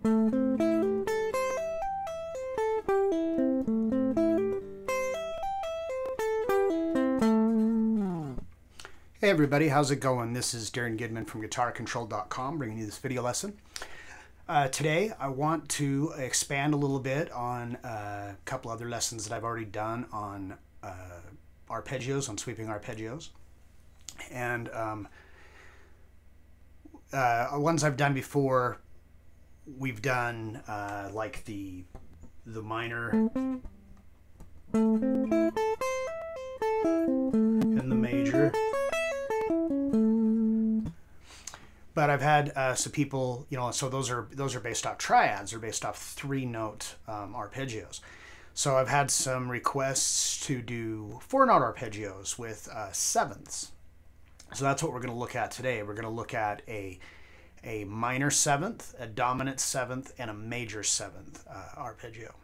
Hey everybody, how's it going? This is Darrin Goodman from GuitarControl.com bringing you this video lesson. Today I want to expand a little bit on a couple other lessons that I've already done on arpeggios, on sweeping arpeggios. And ones I've done before, we've done like the minor and the major. But I've had some people, so those are based off triads, or based off 3-note arpeggios. So I've had some requests to do 4-note arpeggios with sevenths. So that's what we're going to look at today. We're going to look at a minor seventh, a dominant seventh, and a major seventh arpeggio.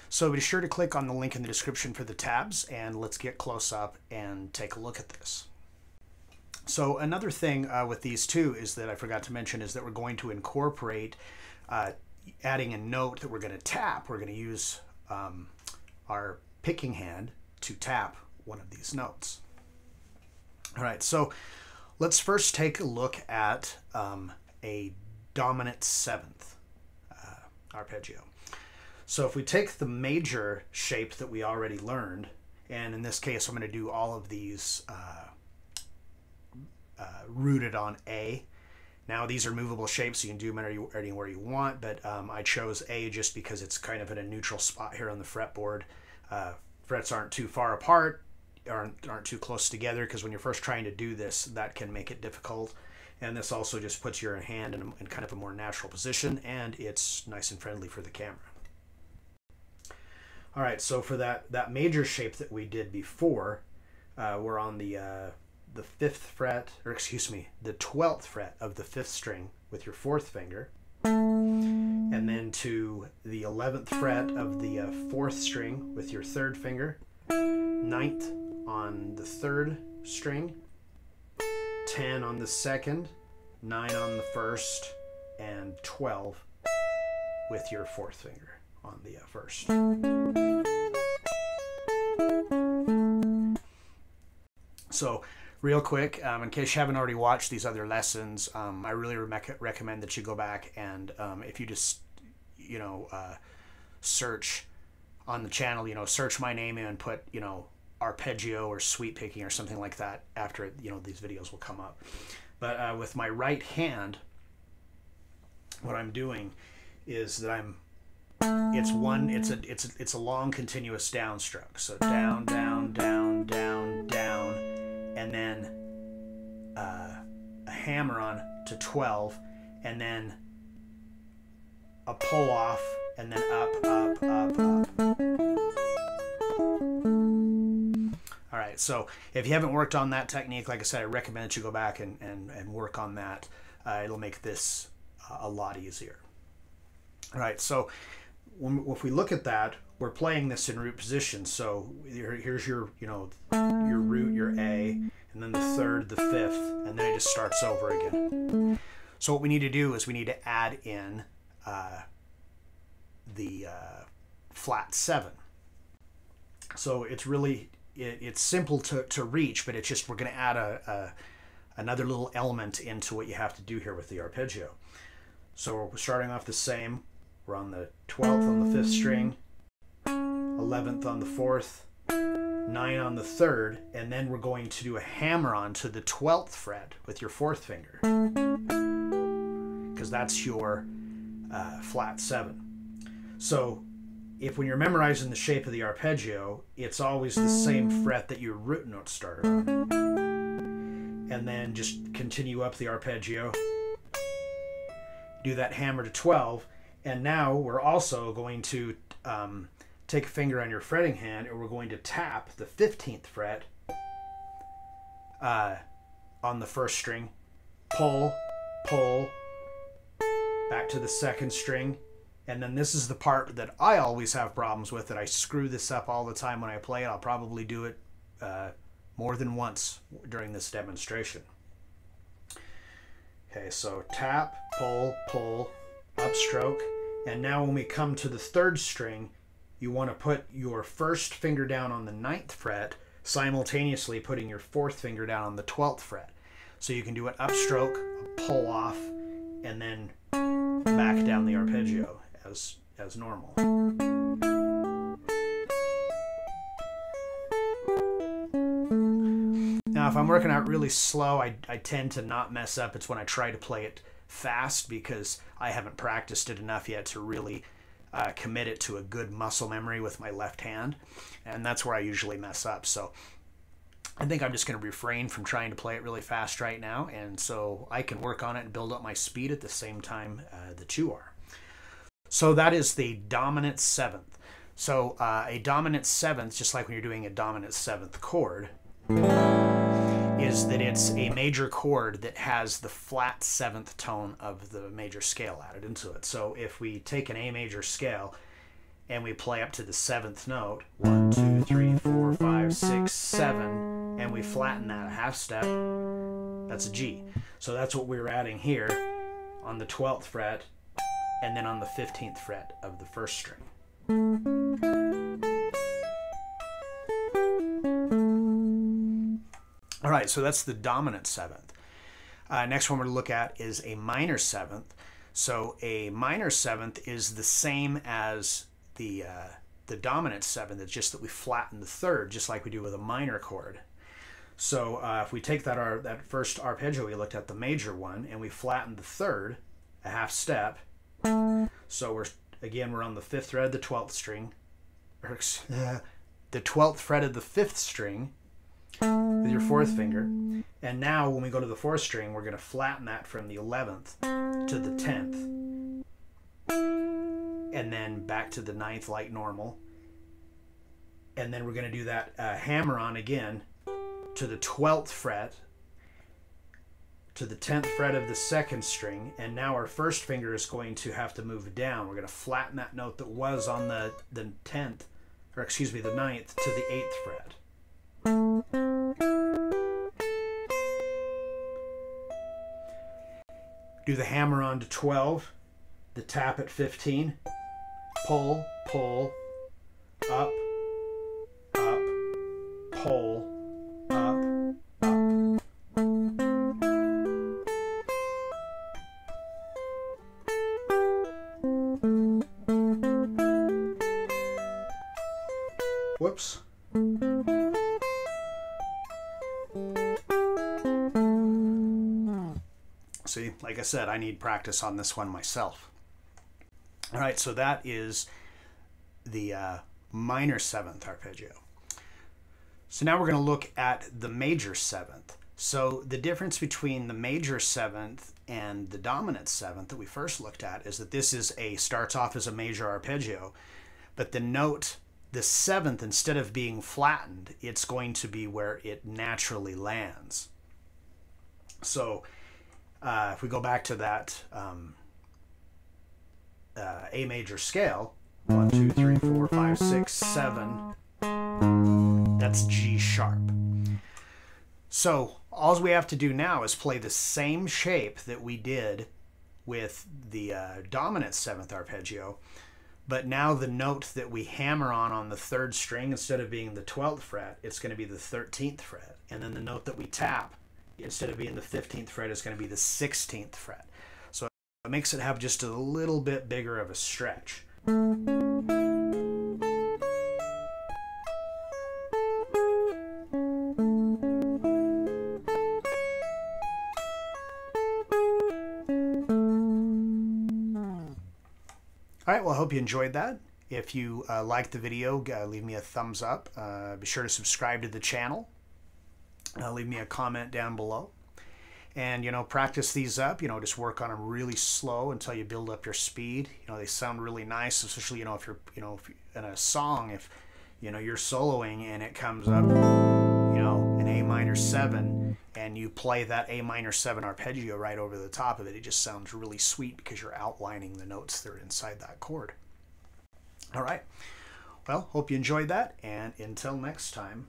So be sure to click on the link in the description for the tabs, and let's get close up and take a look at this. So another thing with these two is that I forgot to mention is that we're going to incorporate adding a note that we're going to tap. We're going to use our picking hand to tap one of these notes. All right, so let's first take a look at a dominant seventh arpeggio. So if we take the major shape that we already learned, and in this case I'm going to do all of these rooted on A. Now these are movable shapes, so you can do them anywhere you want, but I chose A just because it's kind of in a neutral spot here on the fretboard. Frets aren't too far apart, aren't too close together, because when you're first trying to do this, that can make it difficult. And this also just puts your hand in kind of a more natural position, and it's nice and friendly for the camera. All right, so for that major shape that we did before, we're on the 5th fret, or excuse me, the 12th fret of the 5th string with your 4th finger, and then to the 11th fret of the 4th string with your 3rd finger, 9th on the 3rd string, 10 on the 2nd, 9 on the 1st, and 12 with your 4th finger on the 1st. So real quick, in case you haven't already watched these other lessons, I really recommend that you go back and if you just, search on the channel, search my name and put, arpeggio or sweep picking or something like that after, these videos will come up. But with my right hand, what I'm doing is that it's a long continuous downstroke. So down, down, down, down, down, and then a hammer on to 12, and then a pull off, and then up, up, up, up. All right, so if you haven't worked on that technique, like I said, I recommend that you go back and work on that. It'll make this a lot easier. All right, so if we look at that, we're playing this in root position. So here's your, your root, your A, and then the 3rd, the 5th, and then it just starts over again. So what we need to do is we need to add in the flat 7. So it's really, it's simple to reach, but it's just, we're going to add another little element into what you have to do here with the arpeggio. So we're starting off the same. We're on the 12th on the 5th string, 11th on the 4th, 9 on the 3rd, and then we're going to do a hammer on to the 12th fret with your 4th finger, because that's your flat 7. So if when you're memorizing the shape of the arpeggio, it's always the same fret that your root note started on. And then just continue up the arpeggio, do that hammer to 12, and now we're also going to take a finger on your fretting hand, and we're going to tap the 15th fret on the 1st string, pull, pull, back to the 2nd string, and then this is the part that I always have problems with, that I screw this up all the time when I play it. I'll probably do it more than once during this demonstration. Okay, so tap, pull, pull, upstroke. And now when we come to the 3rd string, you want to put your 1st finger down on the 9th fret, simultaneously putting your 4th finger down on the 12th fret. So you can do an upstroke, a pull off, and then back down the arpeggio as normal. Now if I'm working out really slow, I tend to not mess up. It's when I try to play it fast because I haven't practiced it enough yet to really commit it to a good muscle memory with my left hand, and that's where I usually mess up. So I think I'm just going to refrain from trying to play it really fast right now, and so I can work on it and build up my speed at the same time that you are. So that is the dominant 7th. So a dominant 7th, just like when you're doing a dominant 7th chord, is that it's a major chord that has the flat 7th tone of the major scale added into it. So if we take an A major scale and we play up to the 7th note, 1, 2, 3, 4, 5, 6, 7, and we flatten that a half step, that's a G. So that's what we're adding here on the 12th fret and then on the 15th fret of the 1st string. All right, so that's the dominant 7th. Next one we're going to look at is a minor 7th. So a minor 7th is the same as the dominant 7th. It's just that we flatten the 3rd, just like we do with a minor chord. So if we take that first arpeggio we looked at, the major one, and we flatten the 3rd a half step. So we're on the 5th fret of the 12th string, or the 12th fret of the 5th string with your 4th finger. And now when we go to the 4th string, we're going to flatten that from the 11th to the 10th. And then back to the 9th like normal. And then we're going to do that hammer on again to the 12th fret, to the 10th fret of the 2nd string. And now our 1st finger is going to have to move down. We're going to flatten that note that was on the 10th, or excuse me, the 9th to the 8th fret. Do the hammer on to 12, the tap at 15, pull, pull, up, up, pull, up, up. Whoops. See, like I said, I need practice on this one myself. All right, so that is the minor 7th arpeggio. So now we're going to look at the major 7th. So the difference between the major 7th and the dominant 7th that we first looked at is that this starts off as a major arpeggio, but the note, the 7th, instead of being flattened, it's going to be where it naturally lands. So if we go back to that A major scale, 1, 2, 3, 4, 5, 6, 7, that's G sharp. So all we have to do now is play the same shape that we did with the dominant 7th arpeggio, but now the note that we hammer on the 3rd string, instead of being the 12th fret, it's going to be the 13th fret. And then the note that we tap, instead of being the 15th fret, is going to be the 16th fret. So it makes it have just a little bit bigger of a stretch. All right, well, I hope you enjoyed that. If you liked the video, leave me a thumbs up. Be sure to subscribe to the channel. Leave me a comment down below. And, practice these up. Just work on them really slow until you build up your speed. They sound really nice, especially, if you're, if in a song, if, you're soloing and it comes up, an A minor 7, and you play that A minor 7 arpeggio right over the top of it. It just sounds really sweet because you're outlining the notes that are inside that chord. All right. Well, hope you enjoyed that, and until next time.